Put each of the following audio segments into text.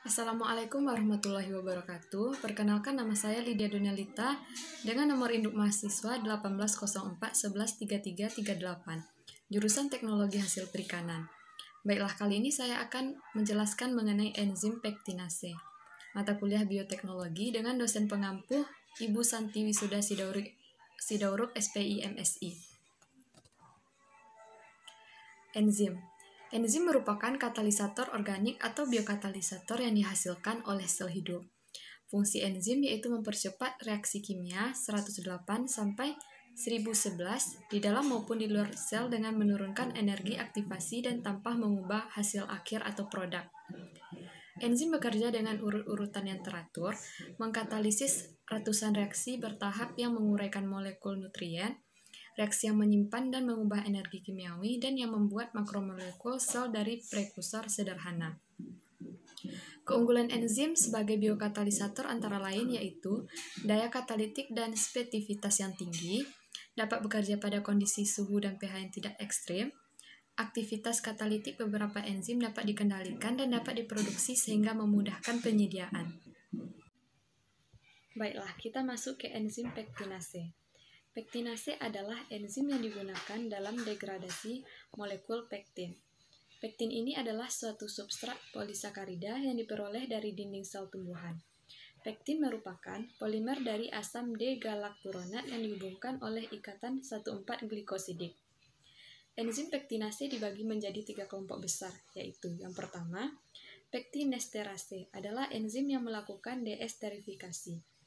Assalamualaikum warahmatullahi wabarakatuh. Perkenalkan, nama saya Lydia Donelita dengan nomor induk mahasiswa 1804113338, jurusan Teknologi Hasil Perikanan. Baiklah, kali ini saya akan menjelaskan mengenai enzim pektinase, mata kuliah bioteknologi dengan dosen pengampu Ibu Santi Wisuda Sidauruk SPI MSI. Enzim merupakan katalisator organik atau biokatalisator yang dihasilkan oleh sel hidup. Fungsi enzim yaitu mempercepat reaksi kimia 108 sampai 1011 di dalam maupun di luar sel dengan menurunkan energi aktivasi dan tanpa mengubah hasil akhir atau produk. Enzim bekerja dengan urut-urutan yang teratur, mengkatalisis ratusan reaksi bertahap yang menguraikan molekul nutrien, reaksi yang menyimpan dan mengubah energi kimiawi, dan yang membuat makromolekul sel dari prekursor sederhana. Keunggulan enzim sebagai biokatalisator antara lain yaitu daya katalitik dan spesifisitas yang tinggi, dapat bekerja pada kondisi suhu dan pH yang tidak ekstrim, aktivitas katalitik beberapa enzim dapat dikendalikan dan dapat diproduksi sehingga memudahkan penyediaan. Baiklah, kita masuk ke enzim pektinase. Pektinase adalah enzim yang digunakan dalam degradasi molekul pektin. Pektin ini adalah suatu substrat polisakarida yang diperoleh dari dinding sel tumbuhan. Pektin merupakan polimer dari asam D-galakturonat yang dihubungkan oleh ikatan 1,4-glikosidik. Enzim pektinase dibagi menjadi 3 kelompok besar, yaitu yang pertama, pektinesterase adalah enzim yang melakukan deesterifikasi.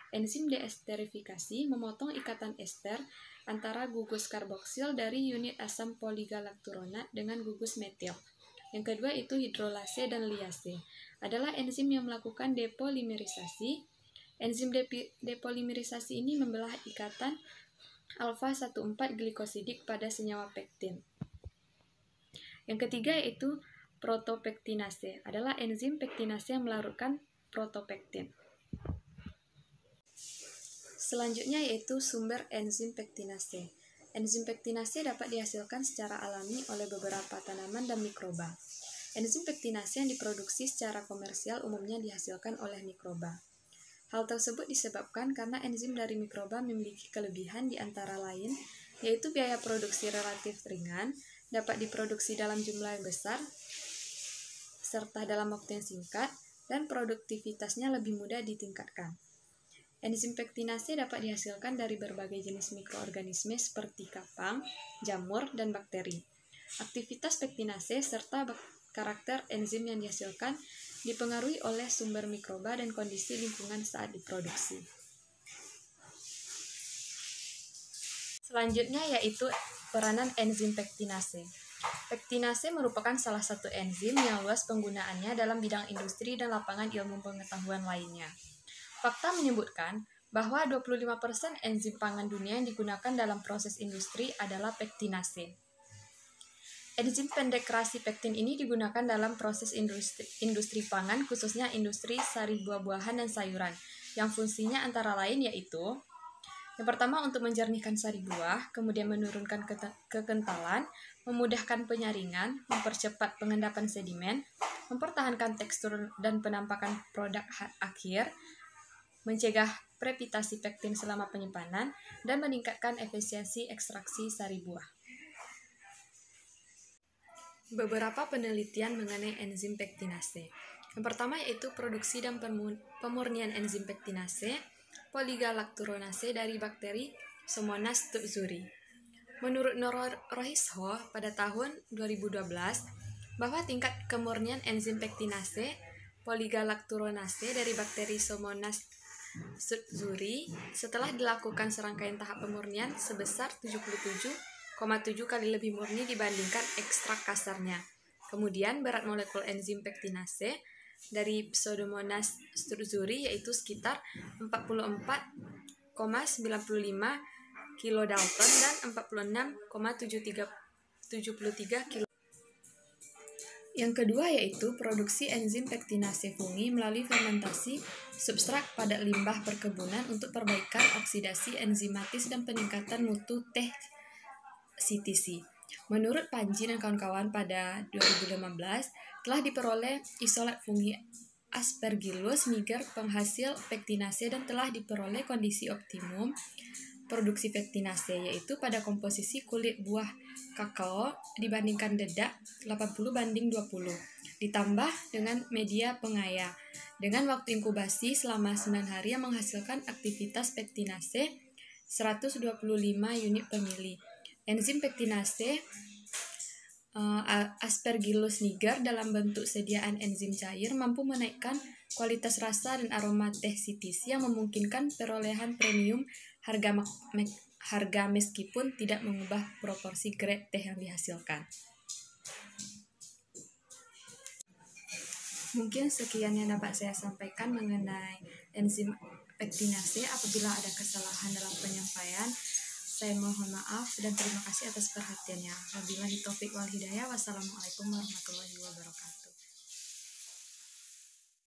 Enzim deesterifikasi memotong ikatan ester antara gugus karboksil dari unit asam poligalakturonat dengan gugus metil. Yang kedua itu hidrolase dan liase, adalah enzim yang melakukan depolimerisasi. Enzim depolimerisasi ini membelah ikatan alfa 1,4-glikosidik pada senyawa pektin. Yang ketiga yaitu protopektinase, adalah enzim pektinase yang melarutkan protopektin. Selanjutnya yaitu sumber enzim pektinase. Enzim pektinase dapat dihasilkan secara alami oleh beberapa tanaman dan mikroba. Enzim pektinase yang diproduksi secara komersial umumnya dihasilkan oleh mikroba. Hal tersebut disebabkan karena enzim dari mikroba memiliki kelebihan di antara lain, yaitu biaya produksi relatif ringan, dapat diproduksi dalam jumlah yang besar, serta dalam waktu yang singkat, dan produktivitasnya lebih mudah ditingkatkan. Enzim pektinase dapat dihasilkan dari berbagai jenis mikroorganisme seperti kapang, jamur, dan bakteri. Aktivitas pektinase serta karakter enzim yang dihasilkan dipengaruhi oleh sumber mikroba dan kondisi lingkungan saat diproduksi. Selanjutnya yaitu peranan enzim pektinase. Pektinase merupakan salah satu enzim yang luas penggunaannya dalam bidang industri dan lapangan ilmu pengetahuan lainnya. Fakta menyebutkan bahwa 25% enzim pangan dunia yang digunakan dalam proses industri adalah pektinase. Enzim pendegrasi pektin ini digunakan dalam proses industri pangan, khususnya industri sari buah-buahan dan sayuran, yang fungsinya antara lain yaitu yang pertama untuk menjernihkan sari buah, kemudian menurunkan kekentalan, memudahkan penyaringan, mempercepat pengendapan sedimen, mempertahankan tekstur dan penampakan produk akhir, mencegah prepitasi pektin selama penyimpanan, dan meningkatkan efisiensi ekstraksi sari buah. Beberapa penelitian mengenai enzim pektinase. Yang pertama yaitu produksi dan pemurnian enzim pektinase poligalakturonase dari bakteri Pseudomonas tutzuri. Menurut Noro Rohisho pada tahun 2012, bahwa tingkat kemurnian enzim pektinase poligalakturonase dari bakteri Pseudomonas tutzuri setelah dilakukan serangkaian tahap pemurnian sebesar 77,7 kali lebih murni dibandingkan ekstrak kasarnya. Kemudian berat molekul enzim pektinase dari Pseudomonas tutzuri yaitu sekitar 44,95 kilodalton dan 46,73 kilo. Yang kedua yaitu produksi enzim pektinase fungi melalui fermentasi substrat pada limbah perkebunan untuk perbaikan oksidasi enzimatis dan peningkatan mutu teh CTC. Menurut Panji dan kawan-kawan pada 2015 telah diperoleh isolat fungi Aspergillus niger penghasil pektinase dan telah diperoleh kondisi optimum produksi pektinase, yaitu pada komposisi kulit buah kakao dibandingkan dedak 80:20, ditambah dengan media pengaya, dengan waktu inkubasi selama 9 hari yang menghasilkan aktivitas pektinase 125 unit per mili. Enzim pektinase Aspergillus niger dalam bentuk sediaan enzim cair mampu menaikkan kualitas rasa dan aroma teh CTC yang memungkinkan perolehan premium harga meskipun tidak mengubah proporsi grade teh yang dihasilkan. Mungkin sekian yang dapat saya sampaikan mengenai enzim pektinase. Apabila ada kesalahan dalam penyampaian, saya mohon maaf dan terima kasih atas perhatiannya. Wabillahi taufiq wal hidayah. Wassalamualaikum warahmatullahi wabarakatuh.